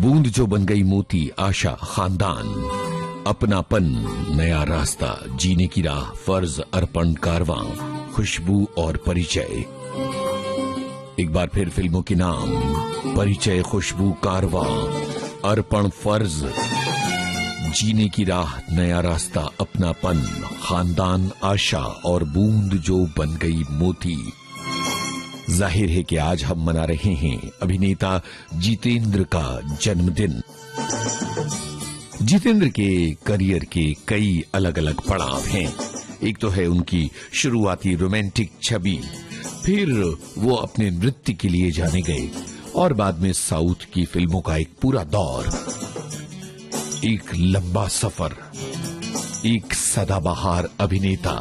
बूंद जो बन गई मोती, आशा, खानदान, अपनापन, नया रास्ता, जीने की राह, फर्ज, अर्पण, कारवां, खुशबू और परिचय। एक बार फिर फिल्मों के नाम: परिचय, खुशबू, कारवां, अर्पण, फर्ज, जीने की राह, नया रास्ता, अपनापन, खानदान, आशा और बूंद जो बन गई मोती। जाहिर है कि आज हम मना रहे हैं अभिनेता जितेंद्र का जन्मदिन। जितेंद्र के करियर के कई अलग अलग पड़ाव हैं। एक तो है उनकी शुरुआती रोमांटिक छवि, फिर वो अपने नृत्य के लिए जाने गए और बाद में साउथ की फिल्मों का एक पूरा दौर, एक लंबा सफर, एक सदाबहार अभिनेता।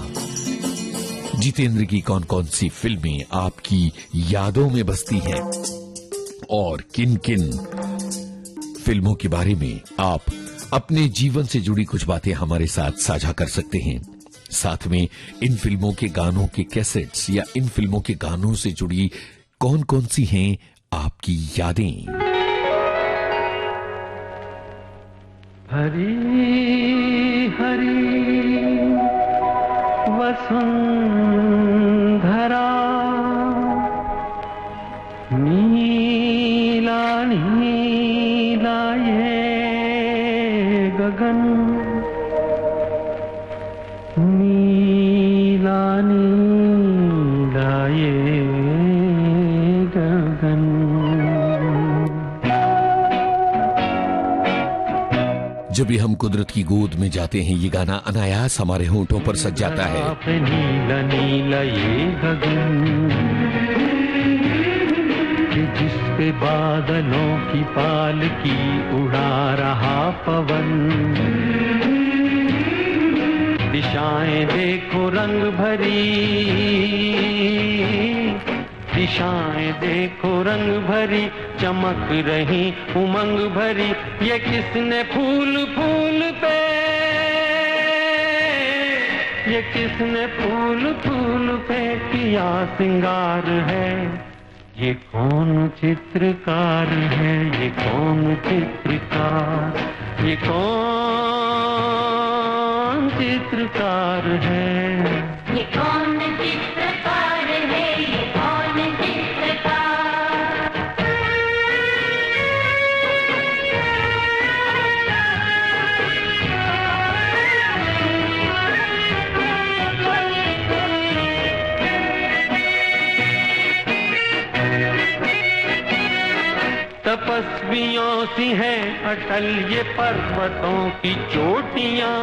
जितेंद्र की कौन कौन सी फिल्में आपकी यादों में बसती हैं और किन किन फिल्मों के बारे में आप अपने जीवन से जुड़ी कुछ बातें हमारे साथ साझा कर सकते हैं। साथ में इन फिल्मों के गानों के कैसेट्स या इन फिल्मों के गानों से जुड़ी कौन कौन सी हैं आपकी यादें। हरी हरी वसुंधरा, नीला नीला ये गगन, नीला नीला ये गगन। जब भी हम कुदरत की गोद में जाते हैं, ये गाना अनायास हमारे होंठों पर सज जाता है। नीला नीला ये गगन, कि जिस पे बादलों की पालकी उड़ा रहा पवन। दिशाएं देखो रंग भरी, दिशाएं देखो रंग भरी, चमक रही उमंग भरी। ये किसने फूल फूल पे, ये किसने फूल फूल पे किया सिंगार है। ये कौन चित्रकार है, ये कौन चित्रकार, ये कौन चित्रकार है, ये कौन चित्रकार है, ये कौन चित्रकार। तपस्वियों सी हैं अटल ये पर्वतों की चोटियां।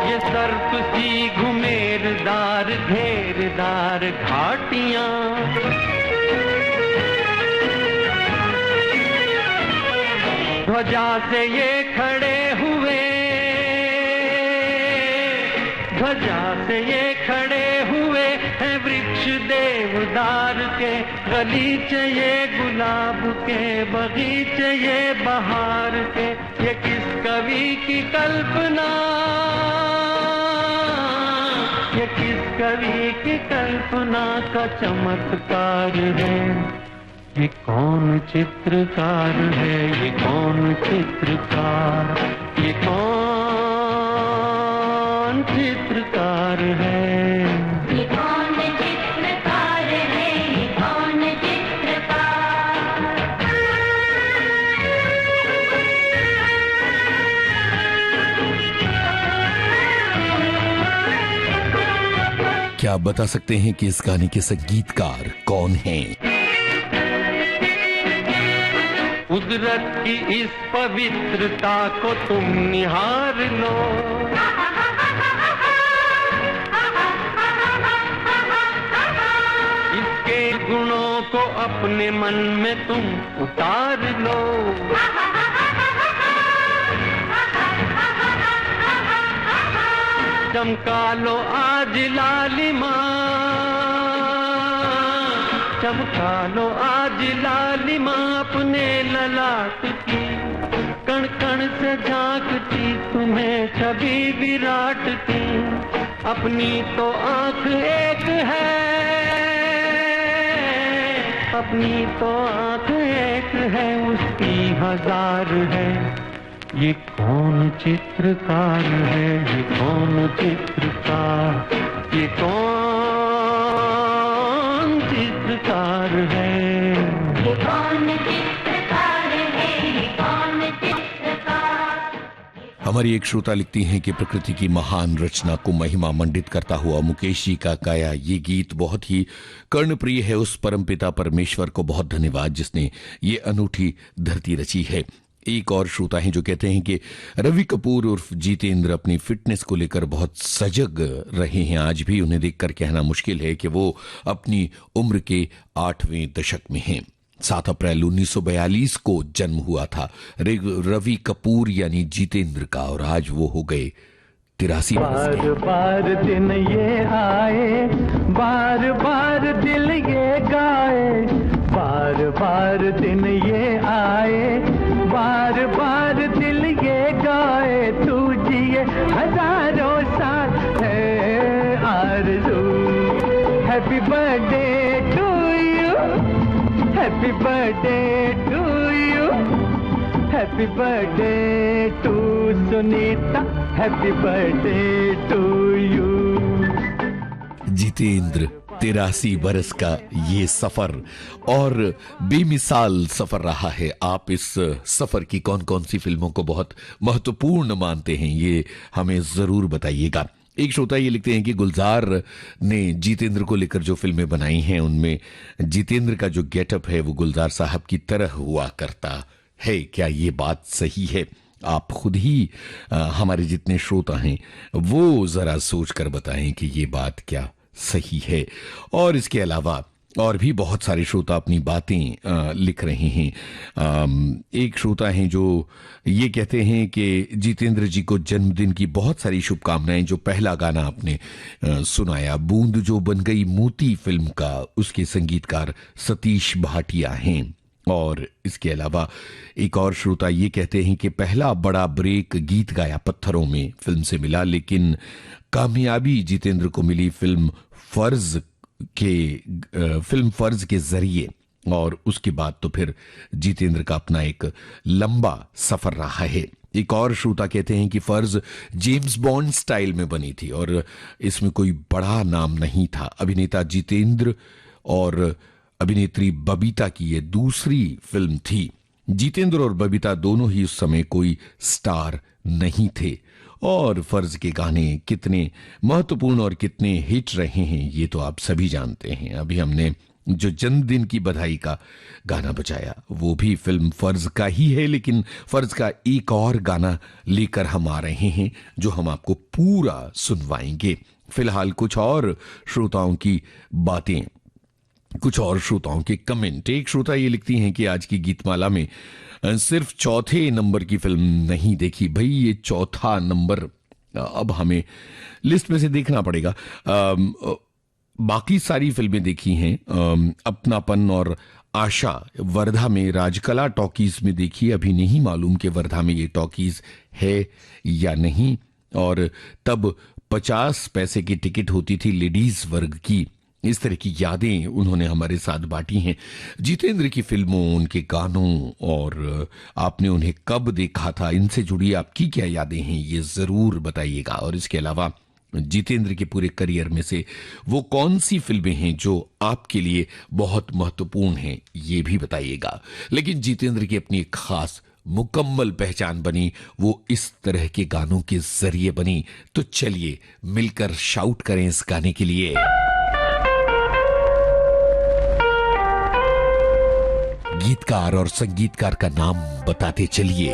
ये सर्प सी घुमेरदार घेरदार घाटियां। ध्वजा से ये खड़े हुए, ध्वजा से ये खड़े हुए हैं वृक्ष देवदार के। गलीचे ये गुलाब के, बगीचे ये बहार के। ये किस कवि की कल्पना, ये किस कवि की कल्पना का चमत्कार है। ये कौन चित्रकार है, ये कौन चित्रकार, ये कौन चित्रकार है। ये कौन चित्रकार है, ये कौन चित्रकार। क्या आप बता सकते हैं कि इस गाने के संगीतकार कौन हैं? कुदरत की इस पवित्रता को तुम निहार लो। इसके गुणों को अपने मन में तुम उतार लो। चमका लो आज लालिमा, चमका लो आज लालिमा अपने ललाट की। कण कण से झांकती तुम्हें छवि विराट की। अपनी तो आंख एक है, अपनी तो आंख एक है, उसकी हजार है। ये कौन चित्रकार है, ये कौन चित्रकार, ये कौन चित्रकार है। ये कौन चित्रकार है, ये कौन चित्रकार। हमारी एक श्रोता लिखती हैं कि प्रकृति की महान रचना को महिमा मंडित करता हुआ मुकेश जी का गाया ये गीत बहुत ही कर्णप्रिय है। उस परमपिता परमेश्वर को बहुत धन्यवाद जिसने ये अनूठी धरती रची है। एक और श्रोता हैं जो कहते हैं कि रवि कपूर उर्फ जितेंद्र अपनी फिटनेस को लेकर बहुत सजग रहे हैं। आज भी उन्हें देखकर कहना मुश्किल है कि वो अपनी उम्र के 8वें दशक में हैं। 7 अप्रैल 1942 को जन्म हुआ था रवि कपूर यानी जितेंद्र का, और आज वो हो गए 83 वर्ष के। बार बार दिन ये आए, बार बार दिल ये गाए, बार बार दिन ये आए, बार बार दिल ये गाए। तू जिए हजारों साल है आरज़ू। Happy birthday to you, happy birthday to you, happy birthday to Sunita, happy birthday to you. Jitendra 83 बरस का ये सफर और बेमिसाल सफर रहा है। आप इस सफर की कौन कौन सी फिल्मों को बहुत महत्वपूर्ण मानते हैं, ये हमें जरूर बताइएगा। एक श्रोता ये लिखते हैं कि गुलजार ने जितेंद्र को लेकर जो फिल्में बनाई हैं उनमें जितेंद्र का जो गेटअप है वो गुलजार साहब की तरह हुआ करता है। क्या ये बात सही है? आप खुद ही हमारे जितने श्रोता हैं वो जरा सोच कर बताएं कि ये बात क्या सही है। और इसके अलावा और भी बहुत सारे श्रोता अपनी बातें लिख रहे हैं। एक श्रोता हैं जो ये कहते हैं कि जितेंद्र जी को जन्मदिन की बहुत सारी शुभकामनाएं। जो पहला गाना आपने सुनाया बूंद जो बन गई मोती फिल्म का, उसके संगीतकार सतीश भाटिया हैं। और इसके अलावा एक और श्रोता ये कहते हैं कि पहला बड़ा ब्रेक गीत गाया पत्थरों में फिल्म से मिला, लेकिन कामयाबी जितेंद्र को मिली फिल्म फर्ज के जरिए, और उसके बाद तो फिर जितेंद्र का अपना एक लंबा सफर रहा है। एक और श्रोता कहते हैं कि फर्ज जेम्स बॉन्ड स्टाइल में बनी थी और इसमें कोई बड़ा नाम नहीं था। अभिनेता जितेंद्र और अभिनेत्री बबीता की ये दूसरी फिल्म थी। जितेंद्र और बबीता दोनों ही उस समय कोई स्टार नहीं थे। और फर्ज के गाने कितने महत्वपूर्ण और कितने हिट रहे हैं ये तो आप सभी जानते हैं। अभी हमने जो जन्मदिन की बधाई का गाना बजाया वो भी फिल्म फर्ज का ही है, लेकिन फर्ज का एक और गाना लेकर हम आ रहे हैं जो हम आपको पूरा सुनवाएंगे। फिलहाल कुछ और श्रोताओं की बातें, कुछ और श्रोताओं के कमेंट। एक श्रोता ये लिखती हैं कि आज की गीतमाला में सिर्फ चौथे नंबर की फिल्म नहीं देखी। भाई ये चौथा नंबर अब हमें लिस्ट में से देखना पड़ेगा। बाकी सारी फिल्में देखी हैं। अपनापन और आशा वर्धा में राजकला टॉकीज में देखी। अभी नहीं मालूम कि वर्धा में ये टॉकीज है या नहीं। और तब 50 पैसे की टिकट होती थी लेडीज वर्ग की। इस तरह की यादें उन्होंने हमारे साथ बांटी हैं। जितेंद्र की फिल्मों, उनके गानों और आपने उन्हें कब देखा था, इनसे जुड़ी आपकी क्या यादें हैं ये जरूर बताइएगा। और इसके अलावा जितेंद्र के पूरे करियर में से वो कौन सी फिल्में हैं जो आपके लिए बहुत महत्वपूर्ण हैं ये भी बताइएगा। लेकिन जितेंद्र की अपनी एक खास मुकम्मल पहचान बनी, वो इस तरह के गानों के जरिए बनी। तो चलिए मिलकर शाउट करें इस गाने के लिए। गीतकार और संगीतकार का नाम बताते चलिए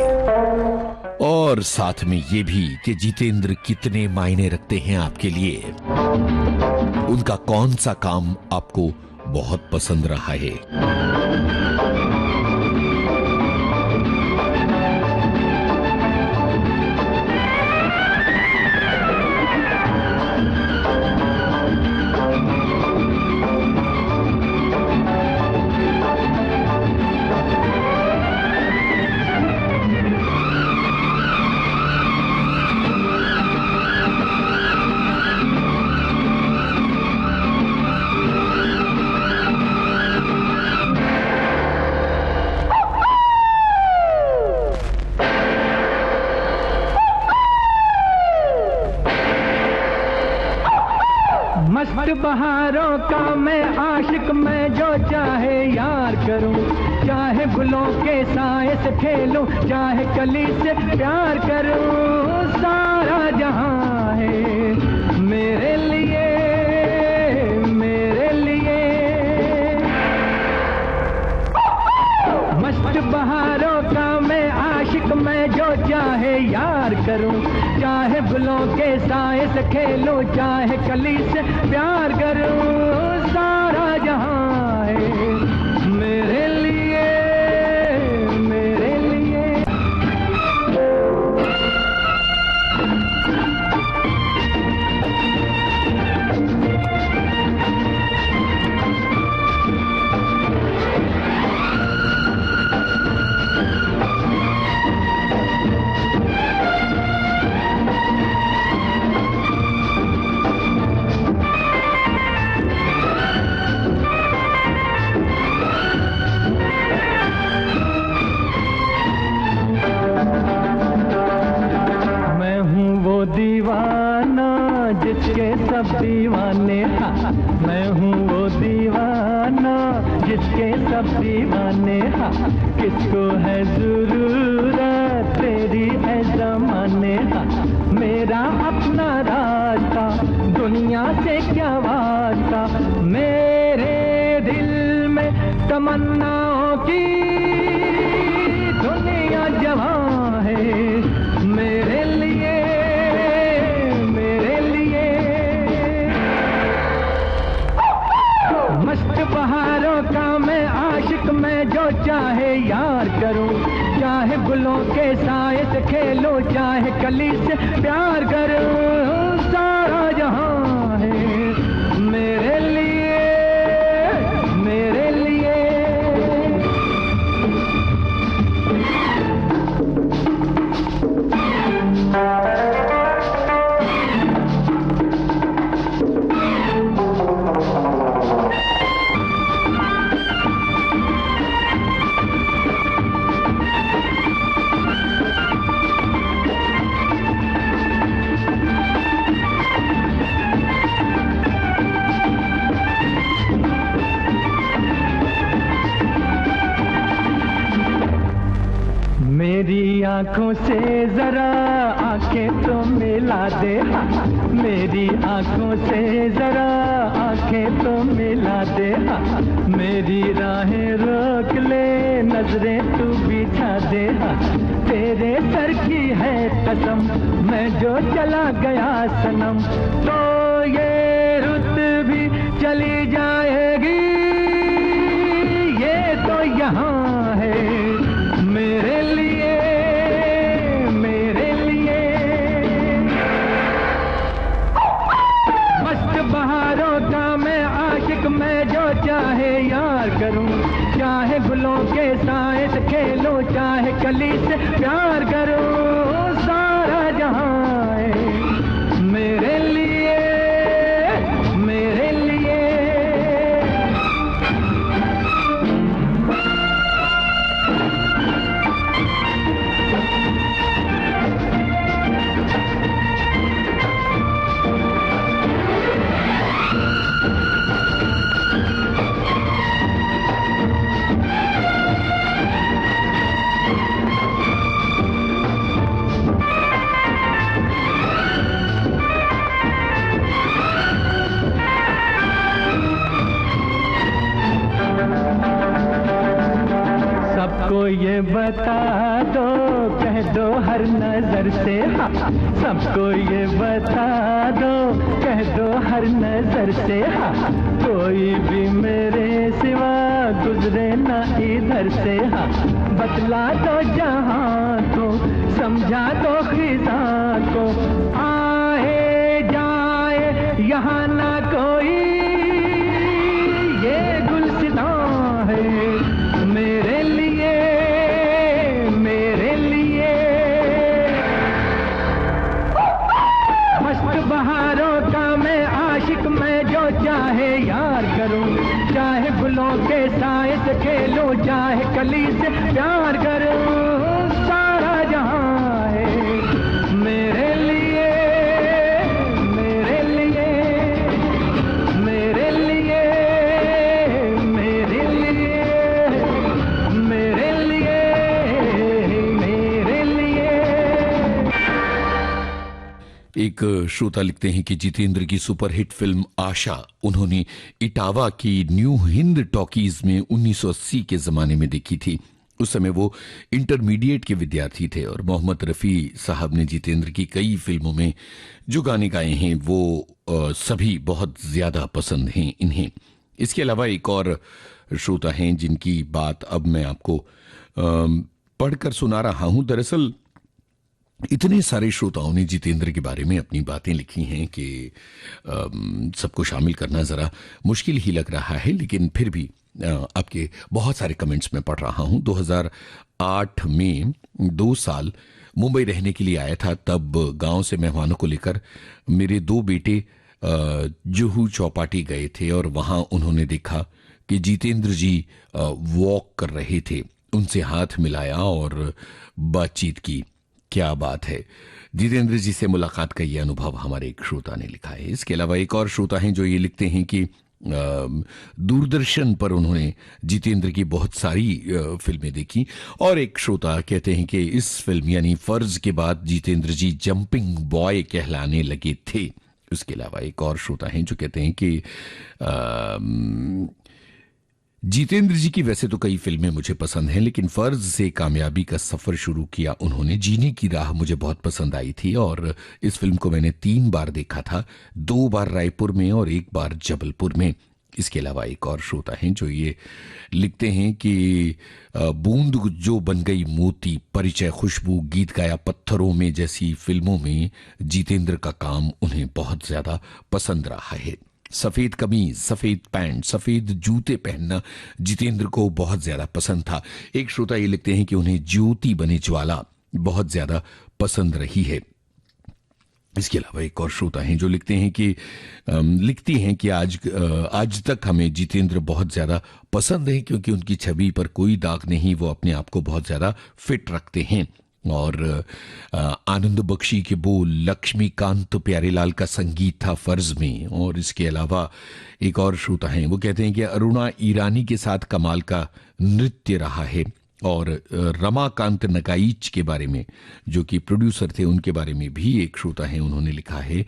और साथ में ये भी कि जितेंद्र कितने मायने रखते हैं आपके लिए। उनका कौन सा काम आपको बहुत पसंद रहा है। बहारों का मैं आशिक, मैं जो चाहे यार करूं, चाहे गुलों के साए से खेलूं, चाहे कली से प्यार करूं, सारा जहां है मेरे लिए, मेरे लिए। मस्त बहारों का मैं आशिक, मैं जो चाहे यार करूं, चाहे गुलों के साए से खेलूं, चाहे कली से प्यार करूं, सारा जहां है मेरे लिए, मेरे लिए। दीवाना जिसके सब दीवाने, हाँ मैं हूँ वो दीवाना जिसके सब दीवाने, हाँ किसको है जरूरत तेरी है ज़माने, हाँ मेरा अपना रास्ता दुनिया से क्या वास्ता, मेरे दिल में तमन्नाओं की दुनिया जवां है मेरे लिए, मस्त बहारों का मैं आशिक, मैं जो चाहे यार करूं, चाहे गुलों के साए से खेलूं, चाहे कली से प्यार करूं, सारा जहां है मेरे लिए, मेरे लिए। मेरी आंखों से जरा आंखें तो मिला दे, मेरी आंखों से जरा आंखें तो मिला दे, मेरी राहें रोक ले नजरें तू बिछा दे, तेरे सर की है कसम मैं जो चला गया सनम, तो ये रुत भी चली जाएगी, ये तो यहाँ है मेरे लिए, मेरे लिए। मस्त बहारों का मैं आशिक, मैं जो चाहे यार करूं, चाहे गुलों के साए से खेलूं, चाहे कली से प्यार करूं, सारा जहां है मेरे लिए, मेरे लिए। सबको ये बता दो, कह दो हर नजर से, सबको ये बता दो, कह दो हर नजर से, कोई भी मेरे सिवा गुजरे ना इधर से, बतला दो जहां को, समझा दो खिजा को, आए जाए यहाँ ना कोई, ये गुलसिता है मेरे लिए, मेरे लिए। मस्त बहारों का मैं आशिक, मैं जो चाहे यार करूं, चाहे गुलों के साए से खेलूं, चाहे कली से प्यार करूं, सारा जहां है मेरे लिए, मेरे लिए, मेरे एक श्रोता लिखते हैं कि जितेंद्र की सुपरहिट फिल्म आशा उन्होंने इटावा की न्यू हिंद टॉकीज में 1980 के जमाने में देखी थी। उस समय वो इंटरमीडिएट के विद्यार्थी थे और मोहम्मद रफी साहब ने जितेंद्र की कई फिल्मों में जो गाने गाए हैं वो सभी बहुत ज्यादा पसंद हैं इन्हें। इसके अलावा एक और श्रोता हैं जिनकी बात अब मैं आपको पढ़कर सुना रहा हूं। दरअसल इतने सारे श्रोताओं ने जितेंद्र के बारे में अपनी बातें लिखी हैं कि सबको शामिल करना जरा मुश्किल ही लग रहा है, लेकिन फिर भी आपके बहुत सारे कमेंट्स में पढ़ रहा हूं। 2008 में 2 साल मुंबई रहने के लिए आया था। तब गांव से मेहमानों को लेकर मेरे 2 बेटे जुहू चौपाटी गए थे और वहां उन्होंने देखा कि जितेंद्र जी वॉक कर रहे थे। उनसे हाथ मिलाया और बातचीत की। क्या बात है। जितेंद्र जी से मुलाकात का ये अनुभव हमारे एक श्रोता ने लिखा है। इसके अलावा एक और श्रोता हैं जो ये लिखते हैं कि दूरदर्शन पर उन्होंने जितेंद्र की बहुत सारी फिल्में देखी और एक श्रोता कहते हैं कि इस फिल्म यानी फर्ज के बाद जितेंद्र जी जंपिंग बॉय कहलाने लगे थे। उसके अलावा एक और श्रोता हैं जो कहते हैं कि जितेंद्र जी की वैसे तो कई फिल्में मुझे पसंद हैं, लेकिन फर्ज से कामयाबी का सफर शुरू किया उन्होंने। जीने की राह मुझे बहुत पसंद आई थी और इस फिल्म को मैंने 3 बार देखा था, 2 बार रायपुर में और 1 बार जबलपुर में। इसके अलावा एक और श्रोता हैं जो ये लिखते हैं कि बूंद जो बन गई मोती, परिचय, खुशबू, गीत गाया पत्थरों में जैसी फिल्मों में जितेंद्र का काम उन्हें बहुत ज्यादा पसंद रहा है। सफेद कमीज, सफेद पैंट, सफेद जूते पहनना जितेंद्र को बहुत ज्यादा पसंद था। एक श्रोता ये लिखते हैं कि उन्हें ज्योति बने ज्वाला बहुत ज्यादा पसंद रही है। इसके अलावा एक और श्रोता हैं जो लिखती हैं कि आज तक हमें जितेंद्र बहुत ज्यादा पसंद है क्योंकि उनकी छवि पर कोई दाग नहीं, वो अपने आप को बहुत ज्यादा फिट रखते हैं। और आनंद बख्शी के बोल, लक्ष्मीकांत प्यारेलाल का संगीत था फर्ज में। और इसके अलावा एक और श्रोता हैं वो कहते हैं कि अरुणा ईरानी के साथ कमाल का नृत्य रहा है। और रमाकांत नकाइच के बारे में जो कि प्रोड्यूसर थे उनके बारे में भी एक श्रोता है उन्होंने लिखा है।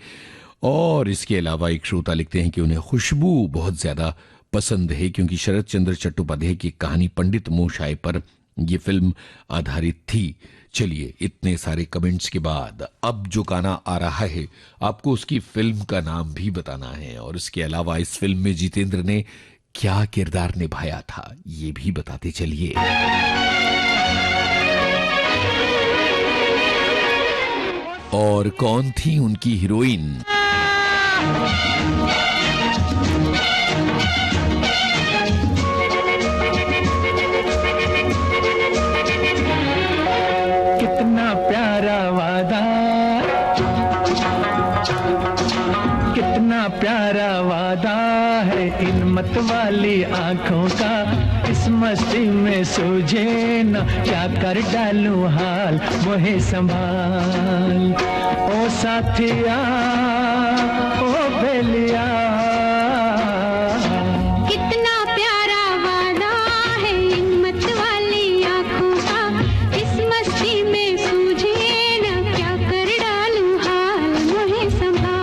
और इसके अलावा एक श्रोता लिखते हैं कि उन्हें खुशबू बहुत ज्यादा पसंद है क्योंकि शरद चंद्र चट्टोपाध्याय की कहानी पंडित मोशाय पर यह फिल्म आधारित थी। चलिए, इतने सारे कमेंट्स के बाद अब जो गाना आ रहा है आपको उसकी फिल्म का नाम भी बताना है और इसके अलावा इस फिल्म में जितेंद्र ने क्या किरदार निभाया था ये भी बताते चलिए। और कौन थी उनकी हीरोइन? कितना प्यारा वादा, कितना प्यारा वादा है इन मत वाली आंखों का, इस मस्ती में सूझे न क्या कर डालूं हाल, मोहे संभाल ओ साथिया ओ बेलिया। कितना प्यारा वादा है इन मत वाली आंखों का, इस मस्ती में सूझे न क्या कर डालूं हाल, मोहे संभाल।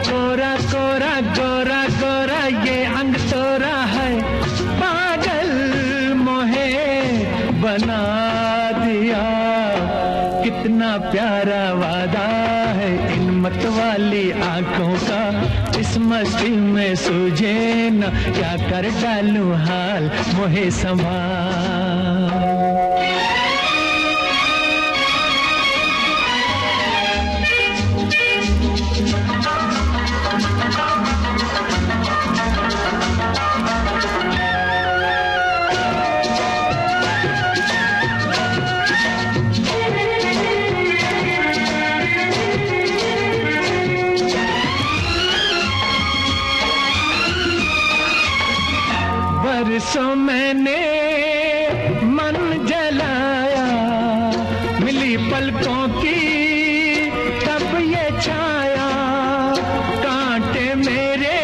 कोरा कोरा गोरा गोरा ये अंग तोरा है, पागल मोहे बना दिया। कितना प्यारा वादा है इन मत वाली आंखों का, इस मस्ती में सूझे न क्या कर डालूं हाल, मोहे संभाल। सो मैंने मन जलाया, मिली पलकों की तब ये छाया, कांटे मेरे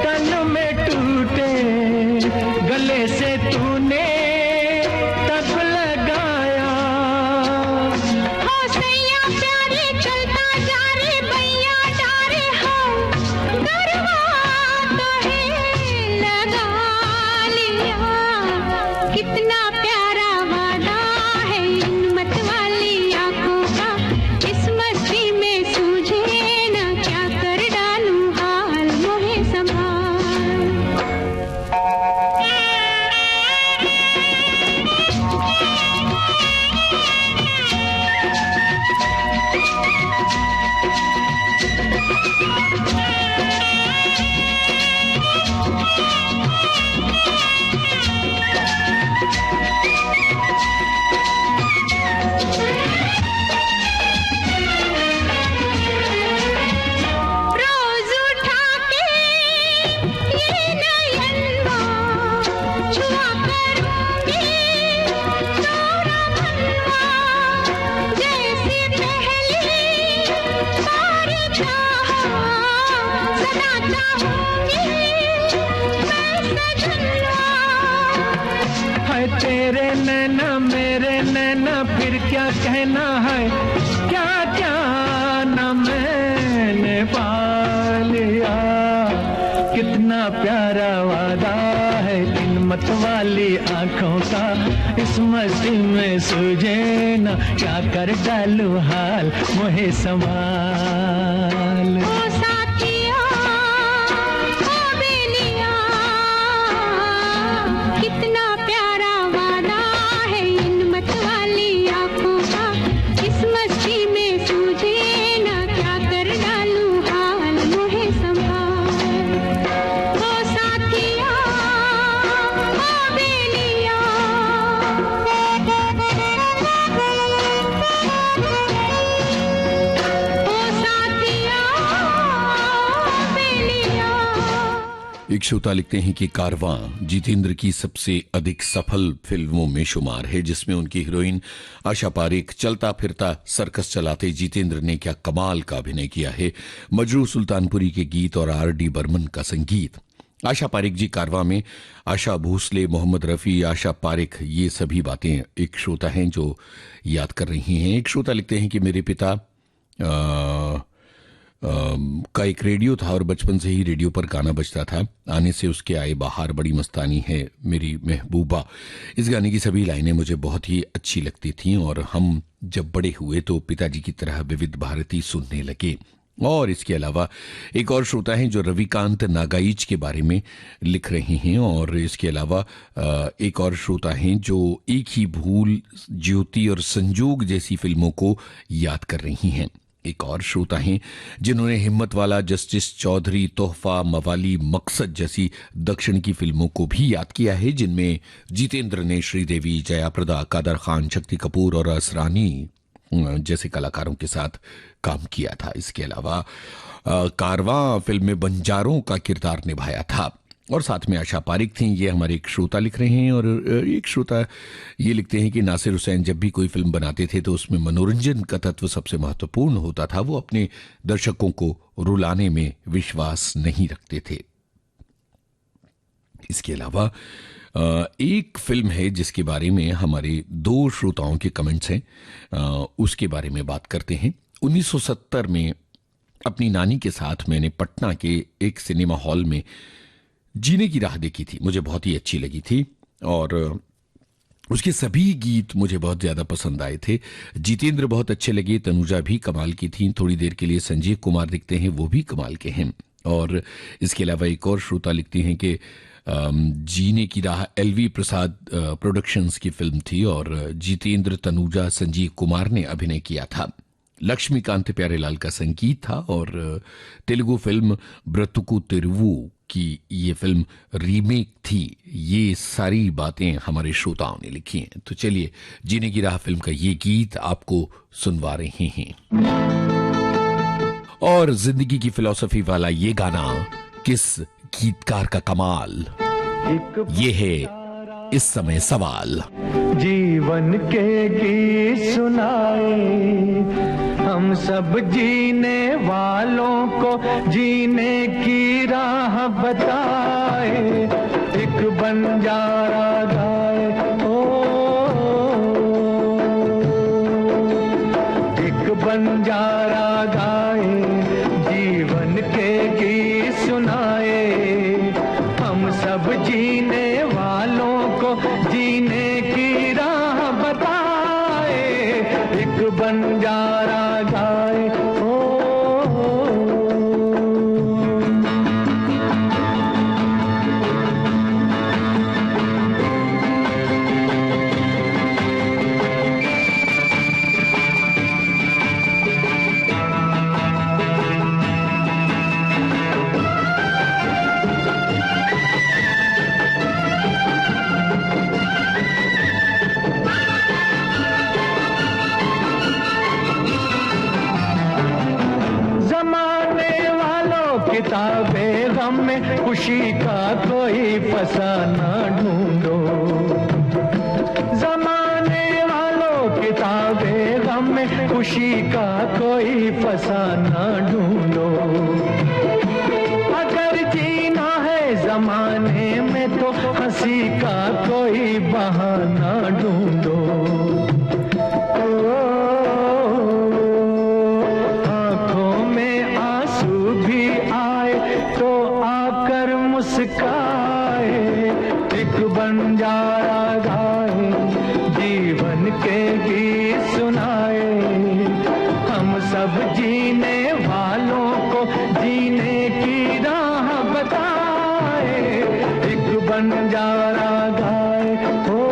तन में टूटे, गले से तूने तब लगाया। हो सैया प्यारे चलता जा रे भैया डारे हो, गरबा तो है लगा लिया। कितना प्यारा वादा है इन मत वाली आंखों का, इस मस्ती में सूझे ना क्या कर डालूं हाल मोहे संभाल। रोज उठा के ये नयनवा छुआ करूंगी तोरा मनवा, जैसे पहली बार चाहा सदा चाहूंगी मैं सजनवा। है तेरे नैना मेरे नैना फिर क्या कहना है, क्या क्या न मैंने पा लिया। कितना प्यारा वादा है इन मत वाली आंखों का, इस मस्ती में सूझे न क्या कर डालूं हाल मोहे संभाल। ओ साथिया ओ बेलिया, कितना प्यारा वादा है इन मत वाली आंखों का, इस मस्ती में सूझे ना क्या कर डालूं हाल मोहे संभाल। ओ साथिया ओ बेलिया, ओ साथिया ओ बेलिया। एक श्रोता लिखते हैं कि कारवां जितेंद्र की सबसे अधिक सफल फिल्मों में शुमार है, जिसमें उनकी हीरोइन आशा पारेख चलता फिरता सर्कस चलाते जितेंद्र ने क्या कमाल का अभिनय किया है। मजरू सुल्तानपुरी के गीत और R.D. बर्मन का संगीत। आशा पारेख जी कारवां में, आशा भोसले, मोहम्मद रफी, आशा पारेख, ये सभी बातें एक श्रोता हैं जो याद कर रही हैं। एक श्रोता लिखते हैं कि मेरे पिता का एक रेडियो था और बचपन से ही रेडियो पर गाना बजता था, आने से उसके आए बाहर बड़ी मस्तानी है मेरी महबूबा। इस गाने की सभी लाइनें मुझे बहुत ही अच्छी लगती थीं और हम जब बड़े हुए तो पिताजी की तरह विविध भारती सुनने लगे। और इसके अलावा एक और श्रोता हैं जो रविकांत नागाइच के बारे में लिख रहे हैं, और इसके अलावा एक और श्रोता हैं जो एक ही भूल, ज्योति और संजोग जैसी फिल्मों को याद कर रही हैं। एक और श्रोता हैं जिन्होंने हिम्मत वाला, जस्टिस चौधरी, तोहफा, मवाली, मकसद जैसी दक्षिण की फिल्मों को भी याद किया है, जिनमें जितेंद्र ने श्रीदेवी, जया प्रदा, कादर खान, शक्ति कपूर और असरानी जैसे कलाकारों के साथ काम किया था। इसके अलावा कारवां फिल्म में बंजारों का किरदार निभाया था। और साथ में आशा पारेख थी, ये हमारे एक श्रोता लिख रहे हैं। और एक श्रोता ये लिखते हैं कि नासिर हुसैन जब भी कोई फिल्म बनाते थे तो उसमें मनोरंजन का तत्व सबसे महत्वपूर्ण होता था। वो अपने दर्शकों को रुलाने में विश्वास नहीं रखते थे। इसके अलावा एक फिल्म है जिसके बारे में हमारे दो श्रोताओं के कमेंट्स हैं, उसके बारे में बात करते हैं। 1970 में अपनी नानी के साथ मैंने पटना के एक सिनेमा हॉल में जीने की राह देखी थी। मुझे बहुत ही अच्छी लगी थी और उसके सभी गीत मुझे बहुत ज्यादा पसंद आए थे। जितेंद्र बहुत अच्छे लगे, तनुजा भी कमाल की थी। थोड़ी देर के लिए संजीव कुमार दिखते हैं, वो भी कमाल के हैं। और इसके अलावा एक और श्रोता लिखती हैं कि जीने की राह LV प्रसाद प्रोडक्शंस की फिल्म थी और जितेंद्र, तनुजा, संजीव कुमार ने अभिनय किया था। लक्ष्मीकांत प्यारेलाल का संगीत था और तेलुगु फिल्म ब्रतुकु तिरुवु की ये फिल्म रीमेक थी। ये सारी बातें हमारे श्रोताओं ने लिखी हैं। तो चलिए जीने की राह फिल्म का ये गीत आपको सुनवा रहे हैं। और जिंदगी की फिलॉसफी वाला ये गाना किस गीतकार का कमाल। ये है इस समय सवाल। जीवन के गीत सुनाए, हम सब जीने वालों को जीने की राह बताए। एक बंजारा गाए, ओ एक बंजारा गाए, जीवन के गीत सुनाए। हम सब जीने वालों को जीने की राह बताए। एक बंजारा गाए, ओ किताबें गम में खुशी का कोई फसाना ढूंढो। जमाने वालों किताबें गम में खुशी का कोई फसाना ढूंढो। अगर जीना है जमाने में तो हंसी का कोई बहाना ढूंढो। मुस्काए, एक बंजारा गाए, जीवन के गीत सुनाए। हम सब जीने वालों को जीने की राह बताए। एक बंजारा गाए, हो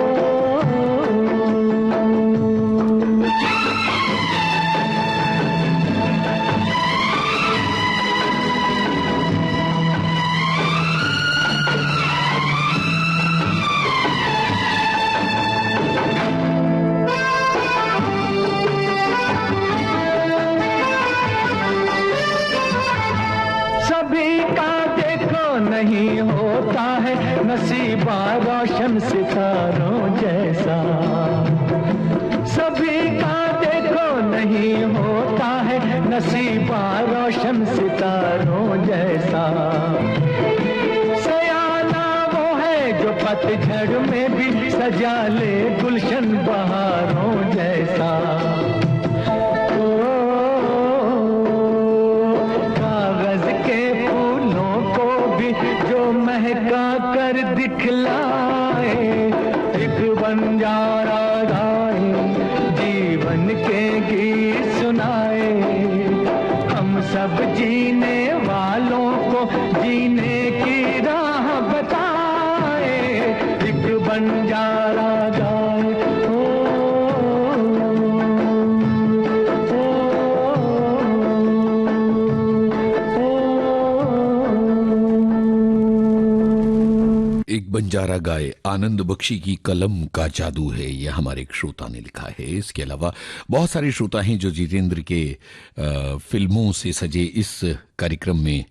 नहीं होता है नसीबा रोशन सितारों जैसा। सभी का देखो नहीं होता है नसीबा रोशन सितारों जैसा। सयाना वो है जो पतझड़ में भी सजा ले गुलशन बहारों जैसा। महका कर दिखलाए, एक बंजारा गाए, जीवन के गीत सुनाए। हम सब जीने वालों को जीने की राह बताए। एक बंजारा गाए, ओ एक बंजारा गाए, आनंद बख्शी की कलम का जादू है, यह हमारे एक श्रोता ने लिखा है। इसके अलावा बहुत सारे श्रोता हैं जो जितेंद्र के फिल्मों से सजे इस कार्यक्रम में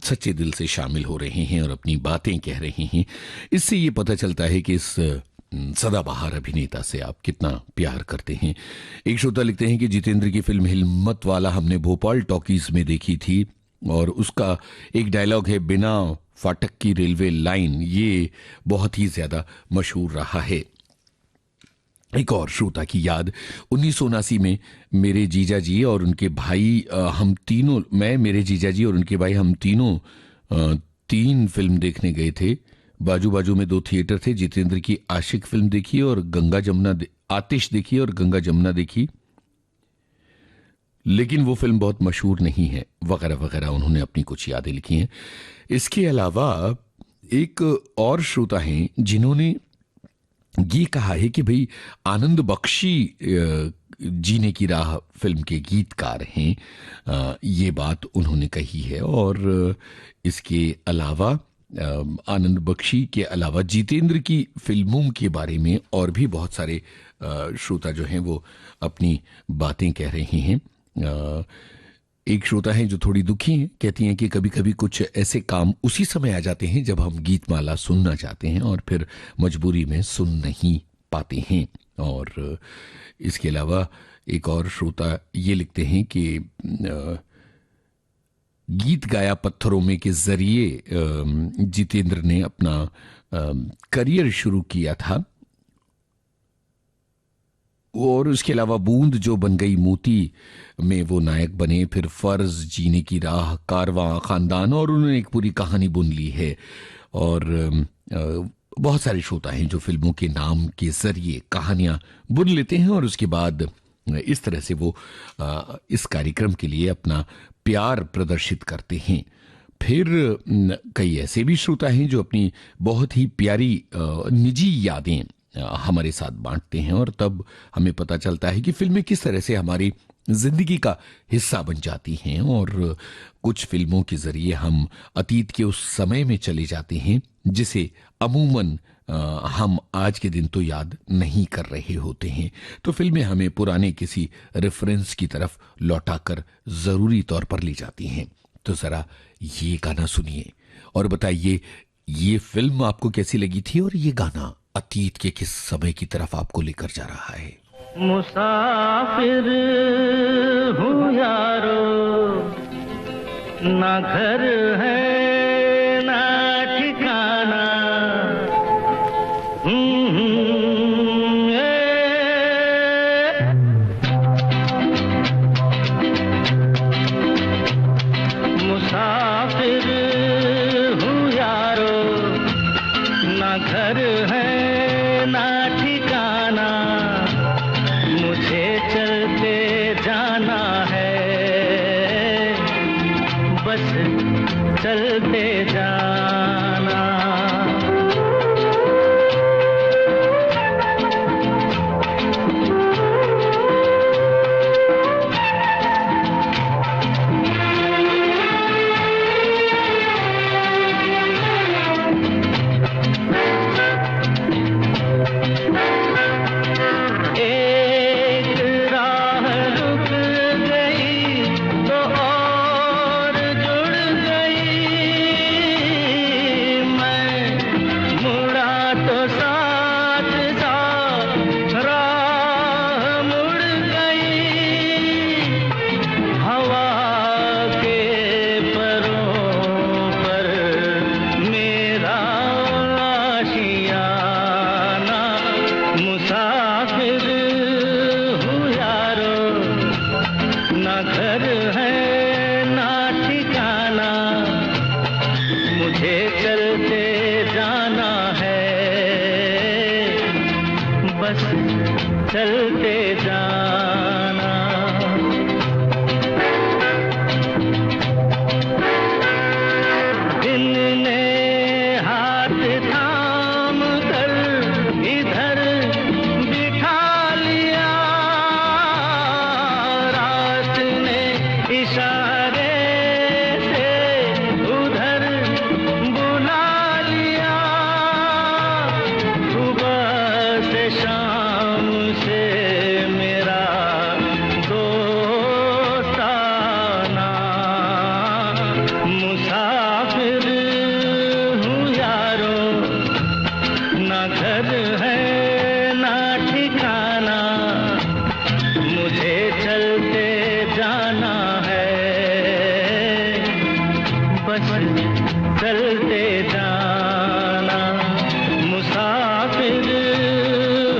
सच्चे दिल से शामिल हो रहे हैं और अपनी बातें कह रहे हैं। इससे ये पता चलता है कि इस सदाबहार अभिनेता से आप कितना प्यार करते हैं। एक श्रोता लिखते हैं कि जितेंद्र की फिल्म हिम्मत वाला हमने भोपाल टॉकीज में देखी थी और उसका एक डायलॉग है, बिना फाटक की रेलवे लाइन, ये बहुत ही ज्यादा मशहूर रहा है। एक और श्रोता की याद, 1979 में मेरे जीजा जी और उनके भाई हम तीनों, मैं, मेरे जीजा जी और उनके भाई हम तीनों 3 फिल्म देखने गए थे। बाजू बाजू में 2 थिएटर थे। जितेंद्र की आशिक फिल्म देखी और गंगा जमुना, आतिश देखी और गंगा जमुना देखी, लेकिन वो फिल्म बहुत मशहूर नहीं है, वगैरह वगैरह उन्होंने अपनी कुछ यादें लिखी हैं। इसके अलावा एक और श्रोता हैं जिन्होंने ये कहा है कि भाई आनंद बख्शी जीने की राह फिल्म के गीतकार हैं, ये बात उन्होंने कही है। और इसके अलावा आनंद बख्शी के अलावा जितेंद्र की फिल्मों के बारे में और भी बहुत सारे श्रोता जो हैं वो अपनी बातें कह रहे हैं। एक श्रोता है जो थोड़ी दुखी हैं, कहती हैं कि कभी कभी कुछ ऐसे काम उसी समय आ जाते हैं जब हम गीतमाला सुनना चाहते हैं और फिर मजबूरी में सुन नहीं पाते हैं। और इसके अलावा एक और श्रोता ये लिखते हैं कि गीत गाया पत्थरों में के जरिए जितेंद्र ने अपना करियर शुरू किया था, और उसके अलावा बूंद जो बन गई मोती में वो नायक बने, फिर फर्ज, जीने की राह, कारवां, खानदान, और उन्होंने एक पूरी कहानी बुन ली है। और बहुत सारे श्रोता हैं जो फिल्मों के नाम के जरिए कहानियां बुन लेते हैं और उसके बाद इस तरह से वो इस कार्यक्रम के लिए अपना प्यार प्रदर्शित करते हैं। फिर कई ऐसे भी श्रोता हैं जो अपनी बहुत ही प्यारी निजी यादें हमारे साथ बांटते हैं, और तब हमें पता चलता है कि फिल्में किस तरह से हमारी जिंदगी का हिस्सा बन जाती हैं। और कुछ फिल्मों के जरिए हम अतीत के उस समय में चले जाते हैं जिसे अमूमन हम आज के दिन तो याद नहीं कर रहे होते हैं। तो फिल्में हमें पुराने किसी रेफरेंस की तरफ लौटाकर जरूरी तौर पर ले जाती हैं। तो जरा ये गाना सुनिए और बताइए ये फिल्म आपको कैसी लगी थी और ये गाना अतीत के किस समय की तरफ आपको लेकर जा रहा है। मुसाफिर हूँ यारो, ना घर है ना ठिकाना, मुसाफिर हूँ यारो, ना घर है ना ठिकाना, मुझे चलते जाना है, बस चलते जाना। चलते जाना। दिन ने हाथ थाम कर इधर बिठा लिया, रात ने इशारे से उधर बुला लिया, सुबह से शाम से मेरा दोस्ताना। मुसाफिर हूँ यारो, ना घर है ना ठिकाना, मुझे चलते जाना है, बस चलते जाना। मुसाफिर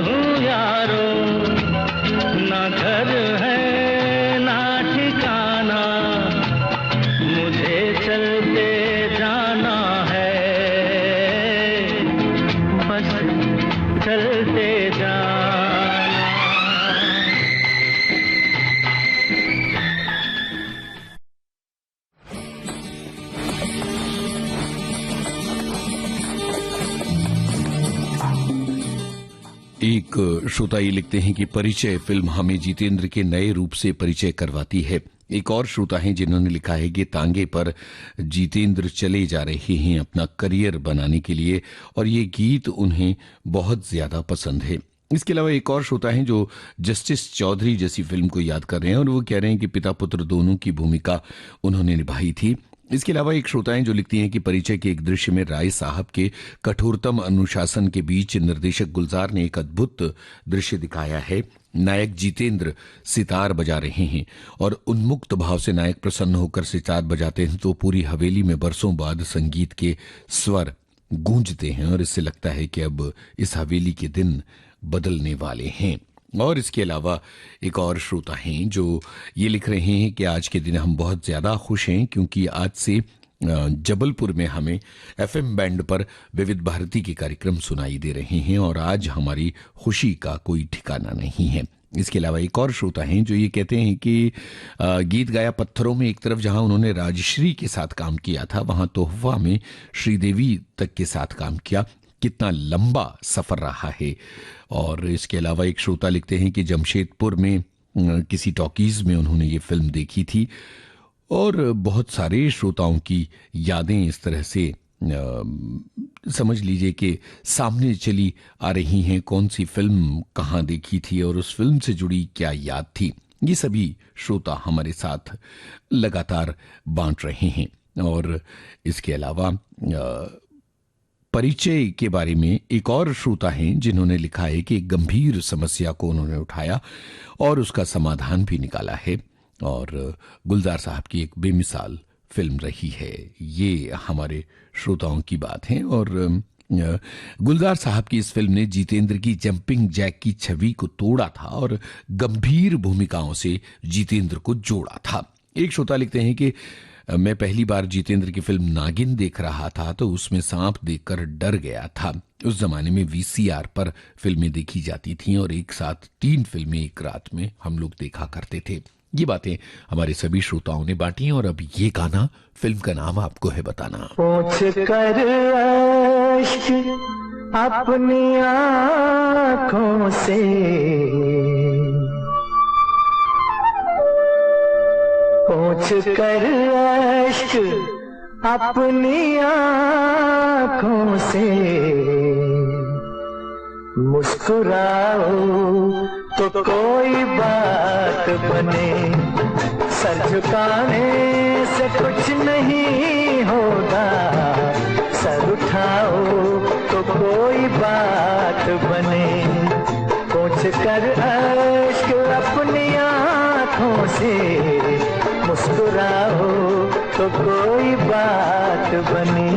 हूँ यारो, ना घर है ना ठिकाना, मुझे चलते जाना है, बस चलते जाना। एक श्रोता ये लिखते हैं कि परिचय फिल्म हमें जितेंद्र के नए रूप से परिचय करवाती है। एक और श्रोता हैं जिन्होंने लिखा है कि तांगे पर जितेंद्र चले जा रहे हैं अपना करियर बनाने के लिए और ये गीत उन्हें बहुत ज्यादा पसंद है। इसके अलावा एक और श्रोता हैं जो जस्टिस चौधरी जैसी फिल्म को याद कर रहे हैं और वो कह रहे हैं कि पिता पुत्र दोनों की भूमिका उन्होंने निभाई थी। इसके अलावा एक श्रोता हैं जो लिखती हैं कि परिचय के एक दृश्य में राय साहब के कठोरतम अनुशासन के बीच निर्देशक गुलजार ने एक अद्भुत दृश्य दिखाया है। नायक जितेंद्र सितार बजा रहे हैं और उन्मुक्त भाव से नायक प्रसन्न होकर सितार बजाते हैं तो पूरी हवेली में बरसों बाद संगीत के स्वर गूंजते हैं और इससे लगता है कि अब इस हवेली के दिन बदलने वाले हैं। और इसके अलावा एक और श्रोता हैं जो ये लिख रहे हैं कि आज के दिन हम बहुत ज्यादा खुश हैं क्योंकि आज से जबलपुर में हमें एफएम बैंड पर विविध भारती के कार्यक्रम सुनाई दे रहे हैं और आज हमारी खुशी का कोई ठिकाना नहीं है। इसके अलावा एक और श्रोता हैं जो ये कहते हैं कि गीत गाया पत्थरों में एक तरफ जहां उन्होंने राजश्री के साथ काम किया था वहां तोहफा में श्रीदेवी तक के साथ काम किया, कितना लंबा सफर रहा है। और इसके अलावा एक श्रोता लिखते हैं कि जमशेदपुर में किसी टॉकीज में उन्होंने ये फिल्म देखी थी और बहुत सारे श्रोताओं की यादें इस तरह से समझ लीजिए कि सामने चली आ रही हैं। कौन सी फिल्म कहाँ देखी थी और उस फिल्म से जुड़ी क्या याद थी, ये सभी श्रोता हमारे साथ लगातार बांट रहे हैं। और इसके अलावा परिचय के बारे में एक और श्रोता हैं जिन्होंने लिखा है कि एक गंभीर समस्या को उन्होंने उठाया और उसका समाधान भी निकाला है और गुलजार साहब की एक बेमिसाल फिल्म रही है। ये हमारे श्रोताओं की बात है और गुलजार साहब की इस फिल्म ने जितेंद्र की जंपिंग जैक की छवि को तोड़ा था और गंभीर भूमिकाओं से जितेंद्र को जोड़ा था। एक श्रोता लिखते हैं कि मैं पहली बार जितेंद्र की फिल्म नागिन देख रहा था तो उसमें सांप देखकर डर गया था। उस जमाने में वीसीआर पर फिल्में देखी जाती थीं और एक साथ 3 फिल्में एक रात में हम लोग देखा करते थे। ये बातें हमारे सभी श्रोताओं ने बांटी और अब ये गाना, फिल्म का नाम आपको है बताना। पोंछ कर अश्क अपनी आँखों से पोंछ कर अश्क अपनी आँखों से मुस्कुराओ तो कोई बात बने, सर झुकाने से कुछ नहीं होगा, सर उठाओ तो कोई बात बने। पोंछ कर अश्क अपनी आँखों से मुस्कुराओ तो कोई बात बने।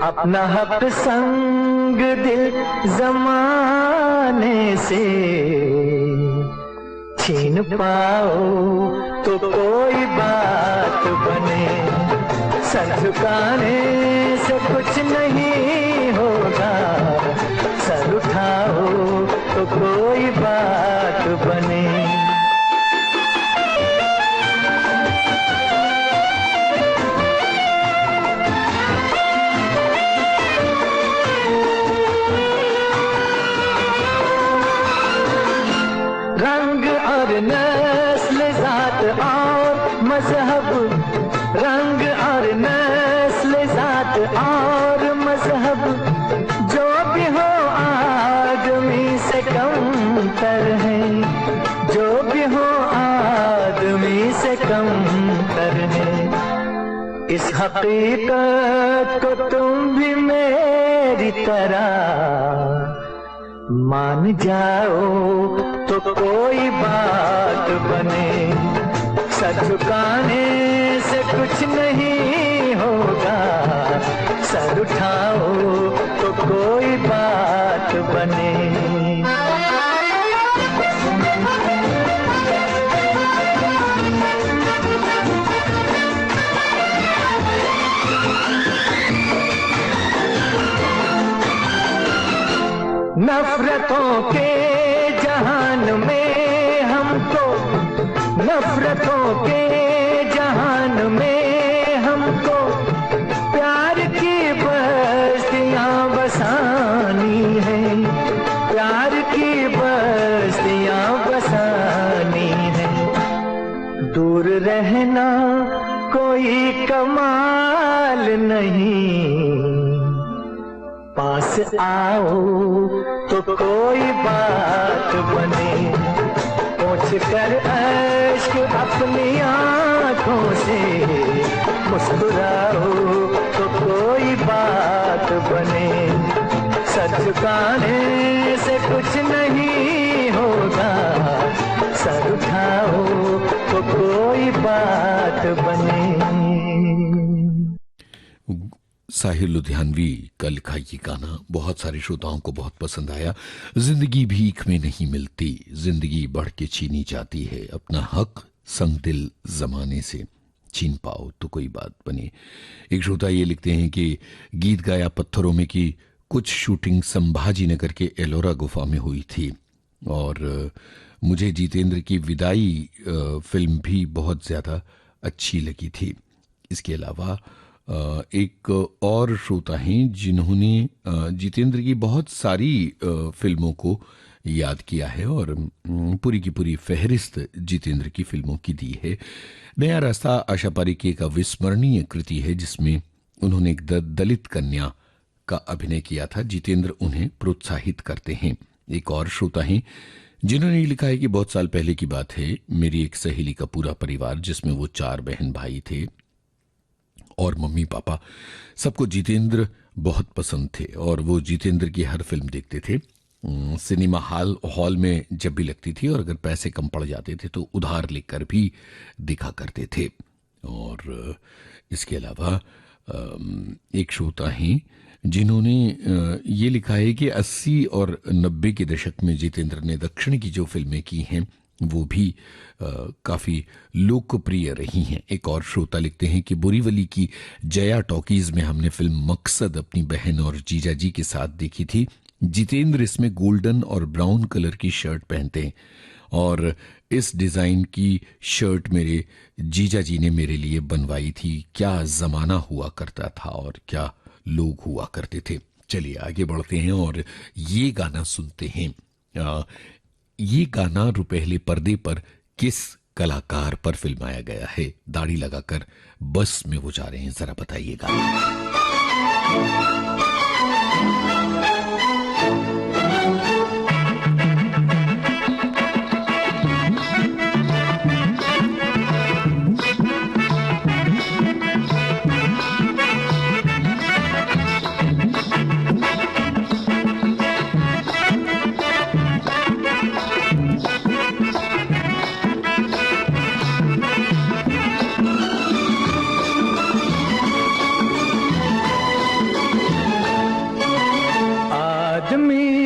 अपना हक संग दिल जमाने से छीन पाओ तो कोई बात बने, सर झुकाने से कुछ नहीं होगा, सर उठाओ तो कोई बात बने। नस्ल जात और मजहब, रंग और नस्ल जात और मजहब, जो भी हो आदमी से कमतर है, जो भी हो आदमी से कमतर है। इस हकीकत को तुम भी मेरी तरह मान जाओ तो कोई बात बने, सर झुकाने से कुछ नहीं होगा, सर उठाओ तो कोई बात बने। नफरतों के जहान में हमको प्यार की बस्तियां बसानी है, प्यार की बस्तियां बसानी है। दूर रहना कोई कमाल नहीं, पास आओ तो कोई बात बने। पोंछ कर अश्क अपनी आंखों से मुस्कुराओ तो कोई बात बने। सच छुपाने से कुछ नहीं होगा, सर उठाओ तो कोई बात बने। साहिर लुधियानवी का लिखा ये गाना बहुत सारे श्रोताओं को बहुत पसंद आया। जिंदगी भीख में नहीं मिलती, जिंदगी बढ़ के छीनी जाती है, अपना हक संग दिल जमाने से छीन पाओ तो कोई बात बने। एक श्रोता ये लिखते हैं कि गीत गाया पत्थरों में की कुछ शूटिंग संभाजी नगर के एलोरा गुफा में हुई थी और मुझे जितेंद्र की विदाई फिल्म भी बहुत ज़्यादा अच्छी लगी थी। इसके अलावा एक और श्रोता हैं जिन्होंने जितेंद्र की बहुत सारी फिल्मों को याद किया है और पूरी की पूरी फहरिस्त जितेंद्र की फिल्मों की दी है। नया रास्ता आशा पारेख की एक अविस्मरणीय कृति है जिसमें उन्होंने एक दलित कन्या का अभिनय किया था। जितेंद्र उन्हें प्रोत्साहित करते हैं। एक और श्रोता हैं जिन्होंने लिखा है कि बहुत साल पहले की बात है, मेरी एक सहेली का पूरा परिवार जिसमें वो 4 बहन भाई थे और मम्मी पापा, सबको जितेंद्र बहुत पसंद थे और वो जितेंद्र की हर फिल्म देखते थे। सिनेमा हॉल में जब भी लगती थी और अगर पैसे कम पड़ जाते थे तो उधार लेकर भी देखा करते थे। और इसके अलावा एक श्रोता हैं जिन्होंने ये लिखा है कि 80 और 90 के दशक में जितेंद्र ने दक्षिण की जो फिल्में की हैं वो भी काफी लोकप्रिय रही हैं। एक और श्रोता लिखते हैं कि बोरीवली की जया टॉकीज में हमने फिल्म मकसद अपनी बहन और जीजा जी के साथ देखी थी। जितेंद्र इसमें गोल्डन और ब्राउन कलर की शर्ट पहनते हैं और इस डिजाइन की शर्ट मेरे जीजा जी ने मेरे लिए बनवाई थी। क्या जमाना हुआ करता था और क्या लोग हुआ करते थे। चलिए आगे बढ़ते हैं और ये गाना सुनते हैं। ये गाना रुपहले पर्दे पर किस कलाकार पर फिल्माया गया है? दाढ़ी लगाकर बस में वो जा रहे हैं, जरा बताइएगा।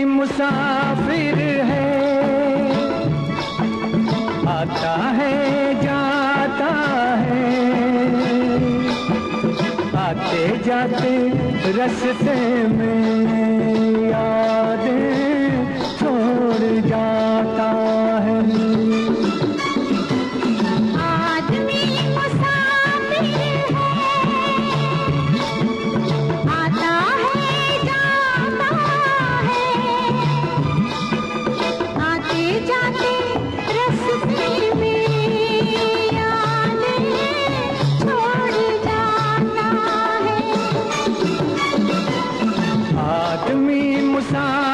मुसाफिर है, आता है जाता है, आते जाते रास्ते में यादें छोड़ जाता है। मुसाफिर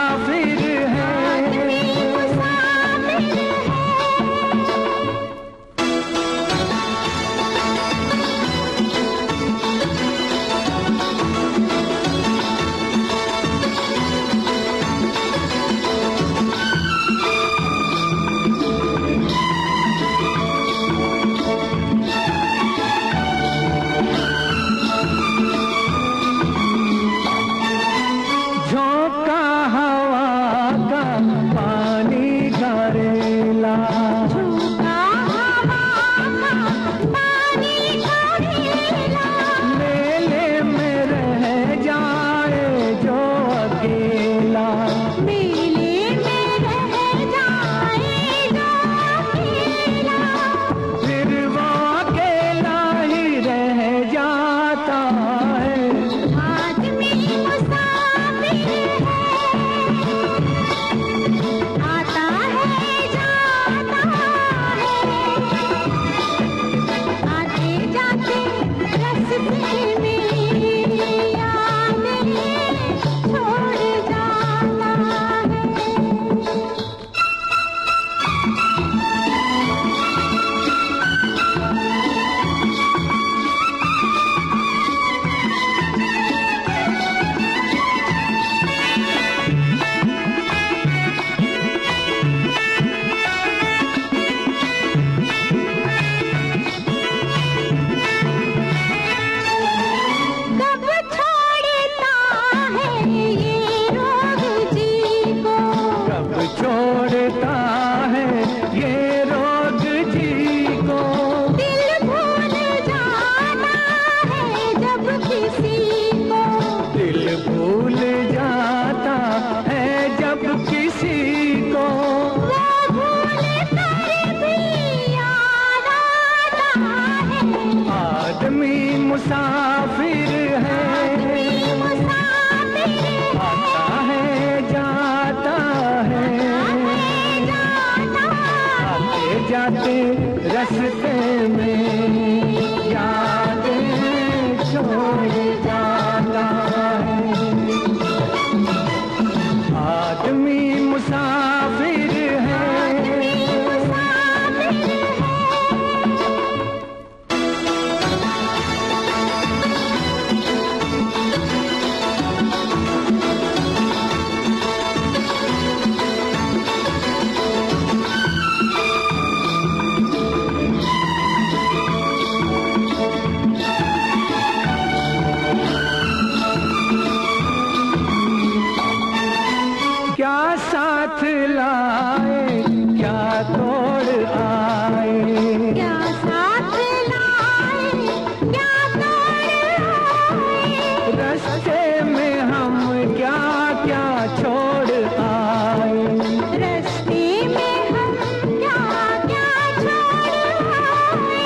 मुसाफिर है, आता है जाता है, आते जाते रास्ते में यादें छोड़ जाता है। आदमी मुसाफिर है, क्या साथ लाए क्या तोड़ आए, क्या साथ लाए क्या तोड़ आए, रास्ते में हम क्या क्या छोड़ आए, रास्ते में हम क्या क्या छोड़ आए,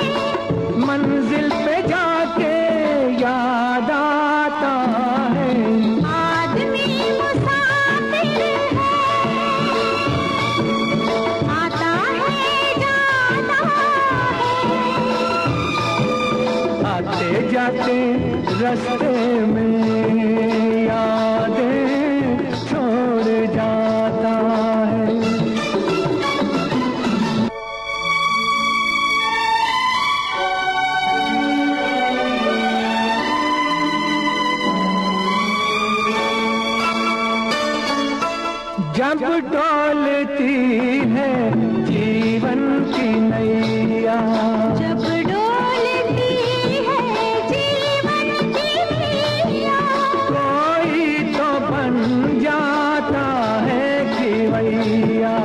मंजिल पे जाके याद आता है। आदमी मुसाफिर है, आता है जाता है, आते जाते रास्ते में यादें छोड़ जाता है। जब डोलती है जीवन की नैया, जब डोलती है जीवन की नैया, कोई तो बन जाता है खिवैया,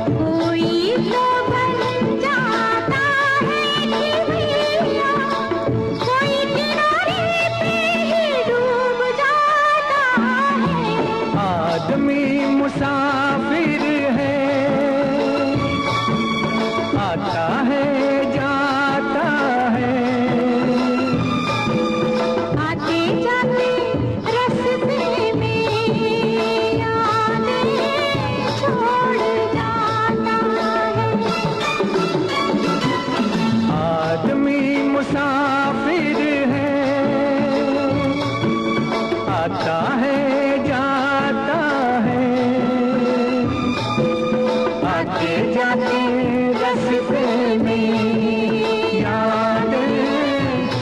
कोई तो बन जाता है खिवैया, कोई किनारे पे ही डूब जाता है। आदमी मुसाफिर है, आता है जाता है, आते जाते रास्ते में यादें छोड़ जाता है। आदमी मुसाफिर है, आता है जाता है, आते जाते रास्ते में यादें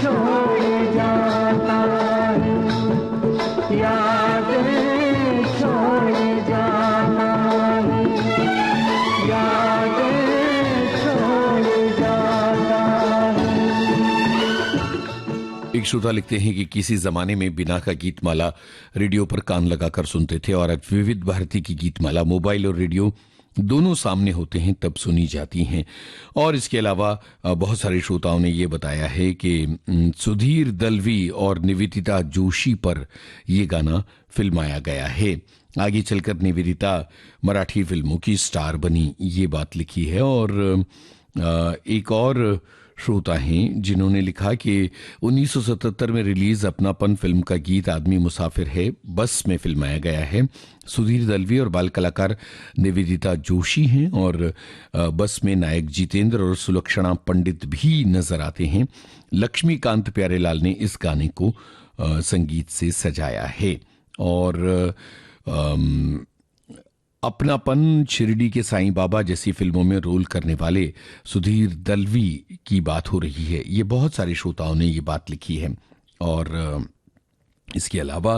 छोड़ जाता है, यादें छोड़ जाता है, यादें छोड़ जाता है। एक श्रोता लिखते हैं कि किसी जमाने में बिना का गीतमाला रेडियो पर कान लगाकर सुनते थे और आज विविध भारती की गीतमाला मोबाइल और रेडियो दोनों सामने होते हैं तब सुनी जाती हैं। और इसके अलावा बहुत सारे श्रोताओं ने ये बताया है कि सुधीर दलवी और निवेदिता जोशी पर ये गाना फिल्माया गया है। आगे चलकर निवेदिता मराठी फिल्मों की स्टार बनी, ये बात लिखी है। और एक और श्रोता हैं जिन्होंने लिखा कि 1977 में रिलीज अपनापन फिल्म का गीत आदमी मुसाफिर है बस में फिल्माया गया है। सुधीर दलवी और बाल कलाकार निवेदिता जोशी हैं और बस में नायक जितेंद्र और सुलक्षणा पंडित भी नजर आते हैं। लक्ष्मीकांत प्यारेलाल ने इस गाने को संगीत से सजाया है। और अपनापन, शिरडी के साईं बाबा जैसी फिल्मों में रोल करने वाले सुधीर दलवी की बात हो रही है। ये बहुत सारे श्रोताओं ने ये बात लिखी है। और इसके अलावा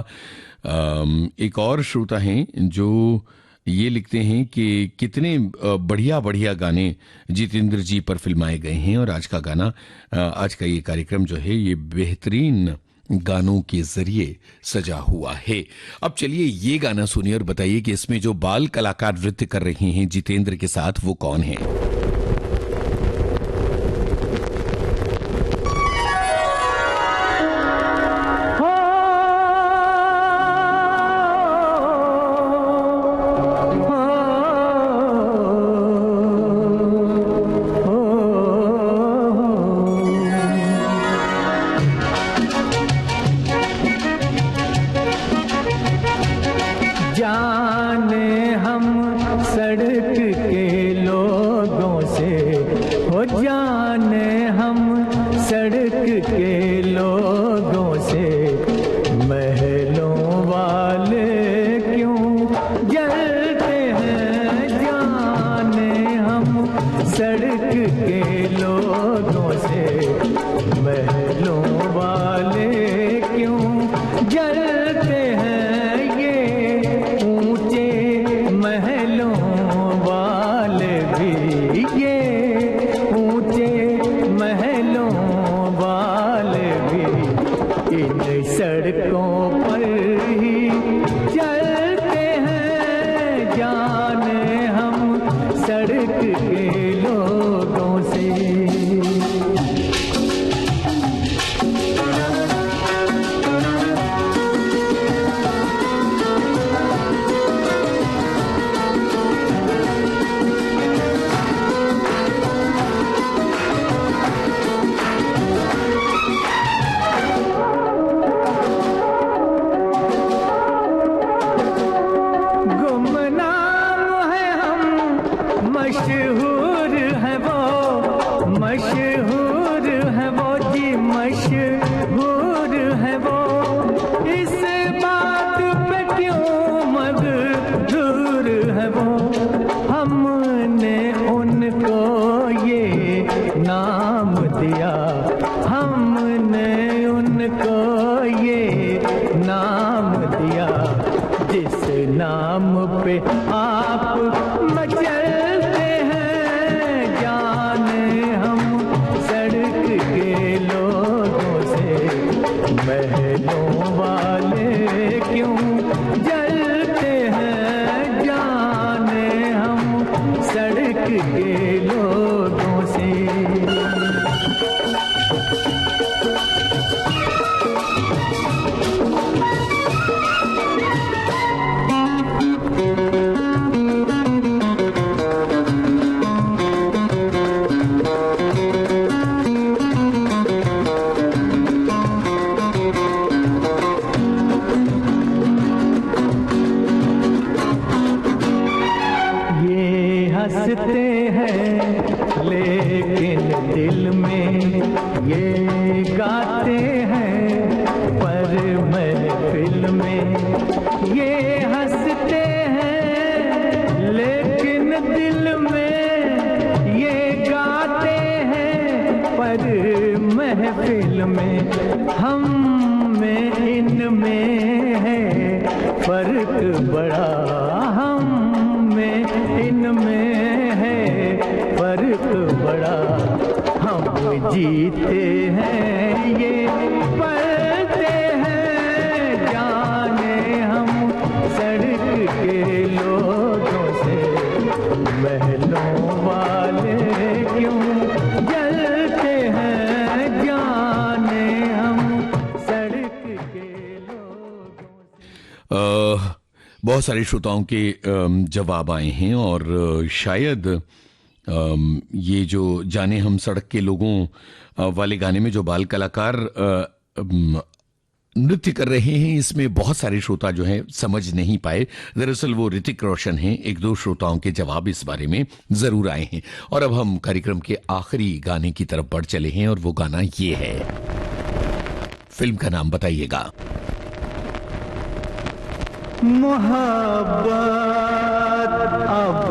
एक और श्रोता हैं जो ये लिखते हैं कि कितने बढ़िया बढ़िया गाने जितेंद्र जी पर फिल्माए गए हैं और आज का गाना, आज का ये कार्यक्रम जो है ये बेहतरीन गानों के जरिए सजा हुआ है। अब चलिए ये गाना सुनिए और बताइए कि इसमें जो बाल कलाकार नृत्य कर रहे हैं जितेंद्र के साथ वो कौन है। जाने हम सड़क के लोगों से महलों वाले क्यों जलते हैं, जाने हम सड़क के लोगों से महलों वाले क्यों जलते हैं, ये ऊंचे महलों वाले भी, ये ऊंचे महलों वाले भी इन सड़कों पर ही चलते हैं, जाने हम सड़क के लोगों से। गुमनाम है हम, मशहूर है वो, मशहूर है वो जी, मशहूर है वो, इस बात पे क्यों मगरूर है वो, हमने उनको ये नाम दिया, हमने उनको ये नाम दिया, जिस नाम पे आप मचलते हैं, जाने हम सड़क के लोगों से महलों वाले क्यों जलते हैं, जाने हम सड़क के लोगों से। ये हंसते हैं लेकिन दिल में ये गाते हैं, पर महफिल में ये हंसते हैं लेकिन दिल में ये गाते हैं, पर महफिल में हम में इनमें है फर्क बड़ा, हम में इनमें है फर्क बड़ा, हम जीते हैं ये पलते हैं, जाने हम सड़क के लोगों से महलों वाले क्यों जलते हैं, जाने हम सड़क के लोगों से। बहुत सारे श्रोताओं के जवाब आए हैं और शायद ये जो जाने हम सड़क के लोगों वाले गाने में जो बाल कलाकार नृत्य कर रहे हैं, इसमें बहुत सारे श्रोता जो हैं समझ नहीं पाए। दरअसल वो ऋतिक रोशन हैं। एक दो श्रोताओं के जवाब इस बारे में जरूर आए हैं। और अब हम कार्यक्रम के आखिरी गाने की तरफ बढ़ चले हैं और वो गाना ये है। फिल्म का नाम बताइएगा। मोहब्बत अब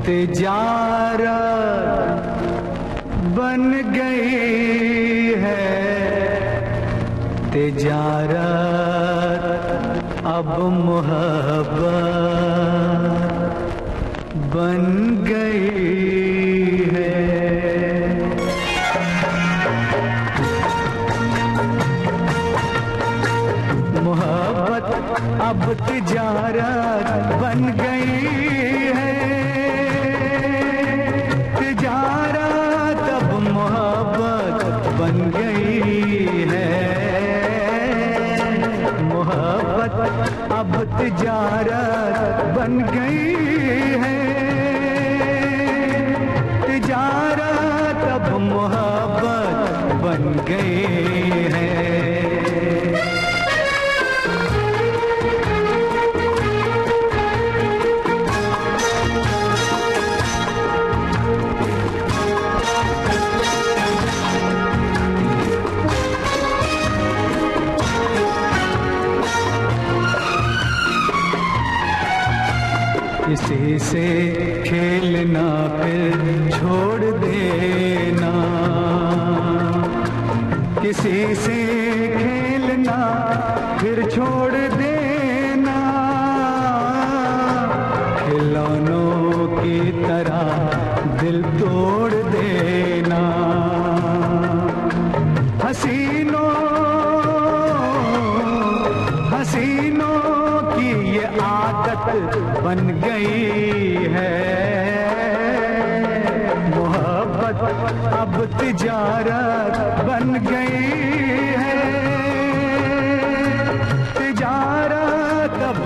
तिजारत बन गई है, तिजारत अब मोहब्बत बन गई है। मोहब्बत अब तिजारत बन गई है, तिजारत अब मोहब्बत बन गई है। मोहब्बत अब तिजारत बन गई है, तिजारत अब मोहब्बत बन गई है। से खेलना फिर छोड़ देना, किसी से खेलना फिर छोड़ देना, खिलौनों की तरह दिल तोड़ देना। हसीनों की ये आदत बन गई है, मोहब्बत अब तिजारत बन गई है, तिजारत अब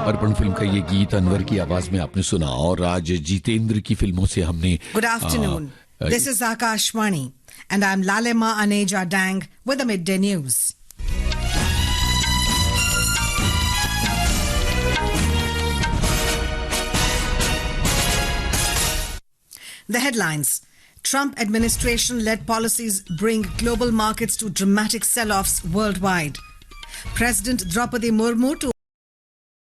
अर्पण फिल्म का ये गीत अनवर की आवाज में आपने सुना और आज जितेंद्र की फिल्मों से हमने Good afternoon. This is Akashvani and I'm Lalema Aneja Dang with the Midday News. The headlines. Trump administration-led policies bring global markets to dramatic sell-offs worldwide. President Draupadi Murmu to